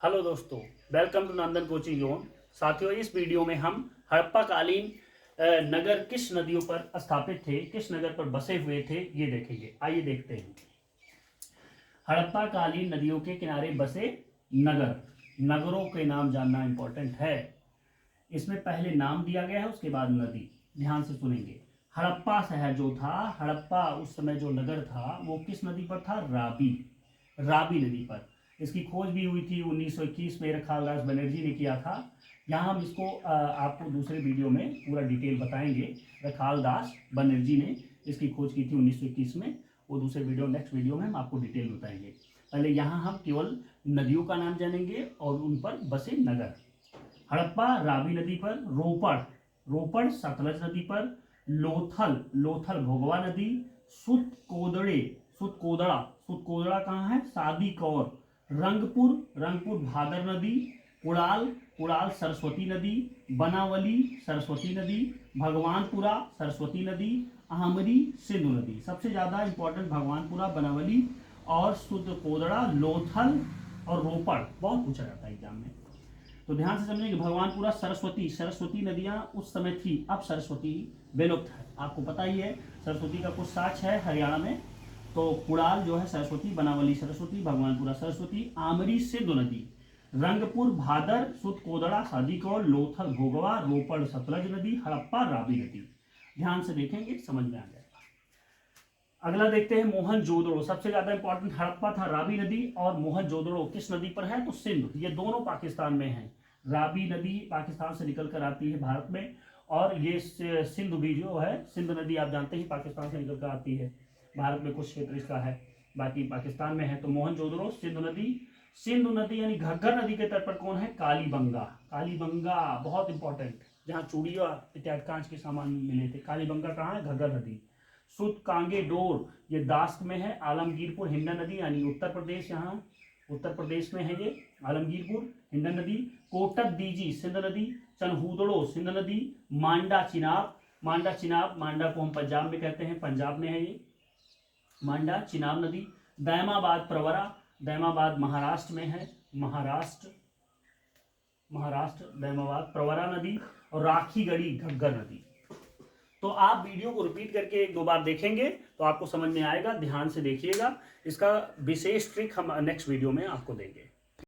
Hello दोस्तों, welcome to Nandan coaching zone. साथियों, इस वीडियो में हम हड़प्पा कालीन नगर किस नदियों पर स्थापित थे, किस नगर पर बसे हुए थे, ये देखेंगे। आइए देखते हैं। हड़प्पा कालीन नदियों के किनारे बसे नगर, नगरों के नाम जानना इंपॉर्टेंट है। इसमें पहले नाम दिया गया है, उसके बाद नदी। ध्यान से सुनेंगे। हड़प्पा शहर जो था, हड़प्पा उस समय जो नगर था वो किस नदी पर था? रावी, रावी नदी पर। इसकी खोज भी हुई थी 1921 में, रखालदास बनर्जी ने किया था। यहाँ हम इसको आपको दूसरे वीडियो में पूरा डिटेल बताएंगे। रखालदास बनर्जी ने इसकी खोज की थी 1921 में। वो दूसरे वीडियो, नेक्स्ट वीडियो में हम आपको डिटेल बताएंगे। पहले यहाँ हम केवल नदियों का नाम जानेंगे और उन पर बसे नगर। हड़प्पा रावी नदी पर, रोपड़, रोपड़ सतलज नदी पर, लोथल, लोथल भोगवा नदी, सुत कोदड़े, सुत कोदड़ा, सुत कोदड़ा कहाँ है? सादी कौर, रंगपुर, रंगपुर भादर नदी, कुड़ाल, कुड़ाल सरस्वती नदी, बनावली सरस्वती नदी, भगवानपुरा सरस्वती नदी, आहमरी सिंधु नदी। सबसे ज्यादा इंपॉर्टेंट भगवानपुरा, बनावली और सुत कोदड़ा, लोथल और रोपड़ बहुत पूछा जाता है एग्जाम में। तो ध्यान से समझेंगे। भगवानपुरा सरस्वती, सरस्वती नदियां उस समय थी, अब सरस्वती विलुप्त है। आपको पता ही है सरस्वती का कुछ साक्ष्य है हरियाणा में। तो कुड़ाल जो है सरस्वती, बनावली सरस्वती, भगवानपुरा सरस्वती, आमरी सिंधु नदी, रंगपुर भादर, सुत कोदड़ा सादीकौर, लोथल भोगवा, रोपड़ सतलज नदी, हड़प्पा रावी नदी। ध्यान से देखेंगे, समझ में आ जाएगा। अगला देखते हैं मोहनजोदड़ो। सबसे ज्यादा इंपॉर्टेंट हड़प्पा था, रावी नदी, और मोहनजोदड़ो किस नदी पर है? तो सिंध। ये दोनों पाकिस्तान में है। रावी नदी पाकिस्तान से निकल कर आती है भारत में, और ये सिंध भी जो है, सिंध नदी आप जानते हैं पाकिस्तान से निकल कर आती है। भारत में कुछ क्षेत्र इसका है, बाकी पाकिस्तान में है। तो मोहनजोदड़ो सिंधु नदी। सिंधु नदी यानी घग्गर नदी के तट पर कौन है? कालीबंगा, कालीबंगा बहुत इंपॉर्टेंट, जहाँ चूड़िया इत्यादि कांच के सामान मिले थे। कालीबंगा कहाँ है? घग्गर नदी। सुत कांगे डोर, ये दास्क में है। आलमगीरपुर हिंडन नदी यानी उत्तर प्रदेश, यहाँ उत्तर प्रदेश में है ये आलमगीरपुर हिंडन नदी। कोटक दीजी सिंध नदी, चनहूदड़ो सिंध नदी, मांडा चिनाब, मांडा चिनाब, मांडा को हम पंजाब में कहते हैं, पंजाब में है ये मांडा चिनाब नदी। दैमाबाद प्रवरा, दैमाबाद महाराष्ट्र में है, महाराष्ट्र, महाराष्ट्र दैमाबाद प्रवरा नदी। और राखीगढ़ी घग्गर नदी। तो आप वीडियो को रिपीट करके एक दो बार देखेंगे तो आपको समझ में आएगा। ध्यान से देखिएगा, इसका विशेष ट्रिक हम नेक्स्ट वीडियो में आपको देंगे।